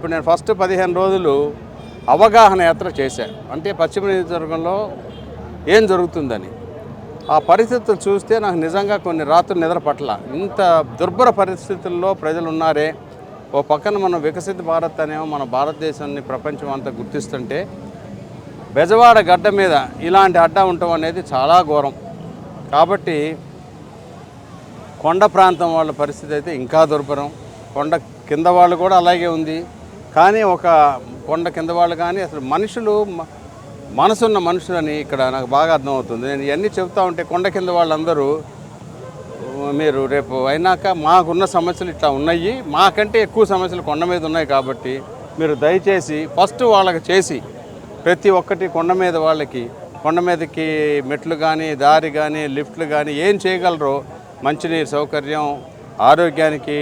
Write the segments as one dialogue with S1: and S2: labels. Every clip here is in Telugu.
S1: ఇప్పుడు నేను ఫస్ట్ 15 రోజులు అవగాహన యాత్ర చేశాను. అంటే పశ్చిమ నియోజకవర్గంలో ఏం జరుగుతుందని. ఆ పరిస్థితులు చూస్తే నాకు నిజంగా కొన్ని రాత్రులు నిద్ర పట్ల. ఇంత దుర్భర పరిస్థితుల్లో ప్రజలు ఉన్నారే. ఓ పక్కన మనం వికసిత భారత్ అనేమో మన భారతదేశాన్ని ప్రపంచం అంతా గుర్తిస్తుంటే, బెజవాడ గడ్డ మీద ఇలాంటి అడ్డ ఉండటం అనేది చాలా ఘోరం. కాబట్టి కొండ ప్రాంతం వాళ్ళ పరిస్థితి అయితే ఇంకా దుర్భరం. కొండ కింద వాళ్ళు కూడా అలాగే ఉంది. కానీ ఒక కొండ కింద వాళ్ళు కానీ అసలు మనుషులు మనసున్న మనుషులని ఇక్కడ నాకు బాగా అర్థమవుతుంది. నేను ఇవన్నీ చెప్తా ఉంటే కొండ కింద వాళ్ళందరూ మీరు రేపు అయినాక మాకున్న సమస్యలు ఇట్లా ఉన్నాయి, మాకంటే ఎక్కువ సమస్యలు కొండ మీద ఉన్నాయి, కాబట్టి మీరు దయచేసి ఫస్ట్ వాళ్ళకి చేసి ప్రతి ఒక్కటి కొండ మీద వాళ్ళకి కొండ మీదకి మెట్లు కానీ దారి కానీ లిఫ్ట్లు కానీ ఏం చేయగలరో, మంచినీరు సౌకర్యం, ఆరోగ్యానికి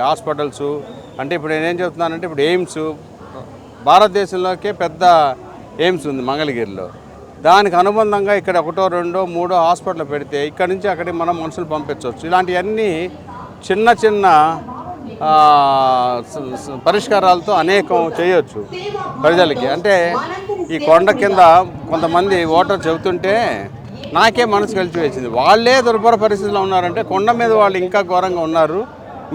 S1: హాస్పిటల్స్. అంటే ఇప్పుడు నేనేం చెప్తున్నానంటే, ఇప్పుడు ఎయిమ్స్ భారతదేశంలోకే పెద్ద ఎయిమ్స్ ఉంది మంగళగిరిలో. దానికి అనుబంధంగా ఇక్కడ 1, 2, 3 హాస్పిటల్ పెడితే ఇక్కడ నుంచి అక్కడికి మనం మనుషులు పంపించవచ్చు. ఇలాంటివన్నీ చిన్న చిన్న పరిష్కారాలతో అనేకం చేయొచ్చు ప్రజలకి. అంటే ఈ కొండ కింద కొంతమంది ఓటర్ చెబుతుంటే నాకే మనసు కలిసి వేసింది. వాళ్ళే దుర్భర పరిస్థితుల్లో ఉన్నారంటే కొండ మీద వాళ్ళు ఇంకా ఘోరంగా ఉన్నారు,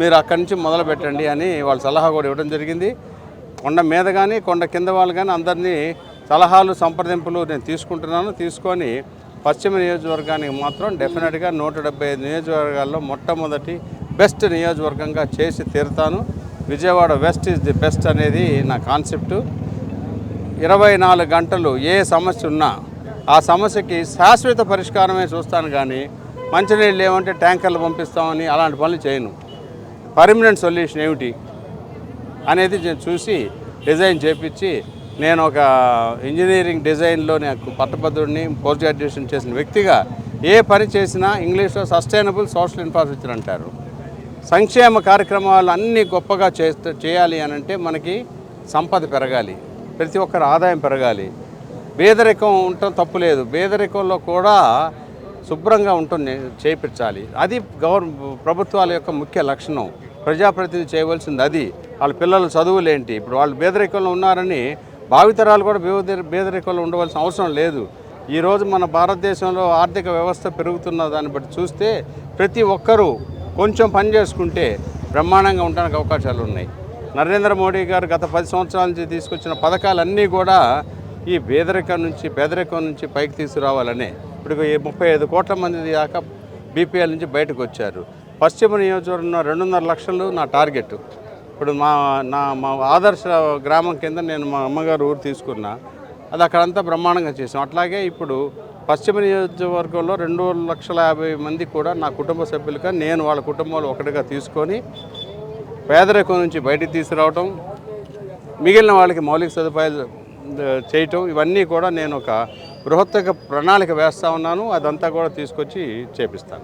S1: మీరు అక్కడి నుంచి మొదలు పెట్టండి అని వాళ్ళు సలహా కూడా ఇవ్వడం జరిగింది. కొండ మీద కానీ కొండ కింద వాళ్ళు కానీ అందరినీ సలహాలు సంప్రదింపులు నేను తీసుకుంటున్నాను. తీసుకొని పశ్చిమ నియోజకవర్గానికి మాత్రం డెఫినెట్గా 175 నియోజకవర్గాల్లో మొట్టమొదటి బెస్ట్ నియోజకవర్గంగా చేసి తీరుతాను. Vijayawada west is the best అనేది నా కాన్సెప్టు. 24 గంటలు ఏ సమస్య ఉన్నా ఆ సమస్యకి శాశ్వత పరిష్కారమే చూస్తాను, కానీ మంచినీళ్ళు ఏమంటే ట్యాంకర్లు పంపిస్తామని అలాంటి పనులు చేయను. పర్మనెంట్ సొల్యూషన్ ఏమిటి అనేది నేను చూసి డిజైన్ చేపించి, నేను ఒక ఇంజనీరింగ్ డిజైన్లో నాకు పట్టభద్రుడిని, పోస్ట్ గ్రాడ్యుయేషన్ చేసిన వ్యక్తిగా ఏ పని చేసినా ఇంగ్లీష్లో సస్టైనబుల్ సోషల్ ఇన్ఫ్రాస్ట్రక్చర్ అంటారు. సంక్షేమ కార్యక్రమాలు అన్నీ గొప్పగా చేయాలి అని అంటే మనకి సంపద పెరగాలి, ప్రతి ఒక్కరి ఆదాయం పెరగాలి. పేదరికం ఉండటం తప్పులేదు, పేదరికంలో కూడా శుభ్రంగా ఉంటుంది చేయించాలి. అది ప్రభుత్వాల యొక్క ముఖ్య లక్షణం. ప్రజాప్రతినిధి చేయవలసింది అది. వాళ్ళ పిల్లల చదువులేంటి, ఇప్పుడు వాళ్ళు పేదరికంలో ఉన్నారని భావితరాలు కూడా పేదరికంలో ఉండవలసిన అవసరం లేదు. ఈరోజు మన భారతదేశంలో ఆర్థిక వ్యవస్థ పెరుగుతున్న దాన్ని బట్టి చూస్తే ప్రతి ఒక్కరూ కొంచెం పని చేసుకుంటే బ్రహ్మాండంగా ఉండడానికి అవకాశాలు ఉన్నాయి. నరేంద్ర మోడీ గారు గత 10 సంవత్సరాల నుంచి తీసుకొచ్చిన పథకాలన్నీ కూడా ఈ పేదరికం నుంచి పైకి తీసుకురావాలనే. ఇప్పుడు 35 కోట్ల మంది దాకా బీపీఎల్ నుంచి బయటకు వచ్చారు. పశ్చిమ నియోజకవర్గం 2.5 లక్షలు నా టార్గెట్. ఇప్పుడు మా ఆదర్శ గ్రామం కింద నేను మా అమ్మగారు ఊరు తీసుకున్నా, అది అక్కడంతా బ్రహ్మాండంగా చేసాం. అట్లాగే ఇప్పుడు పశ్చిమ నియోజకవర్గంలో 2,50,000 మంది కూడా నా కుటుంబ సభ్యులుగా నేను వాళ్ళ కుటుంబాలు ఒకటిగా తీసుకొని పేదరికం నుంచి బయటికి తీసుకురావటం, మిగిలిన వాళ్ళకి మౌలిక సదుపాయాలు చేయటం, ఇవన్నీ కూడా నేను ఒక బృహత్తర ప్రణాళిక వేస్తూ ఉన్నాను. అదంతా కూడా తీసుకొచ్చి చేపిస్తాను.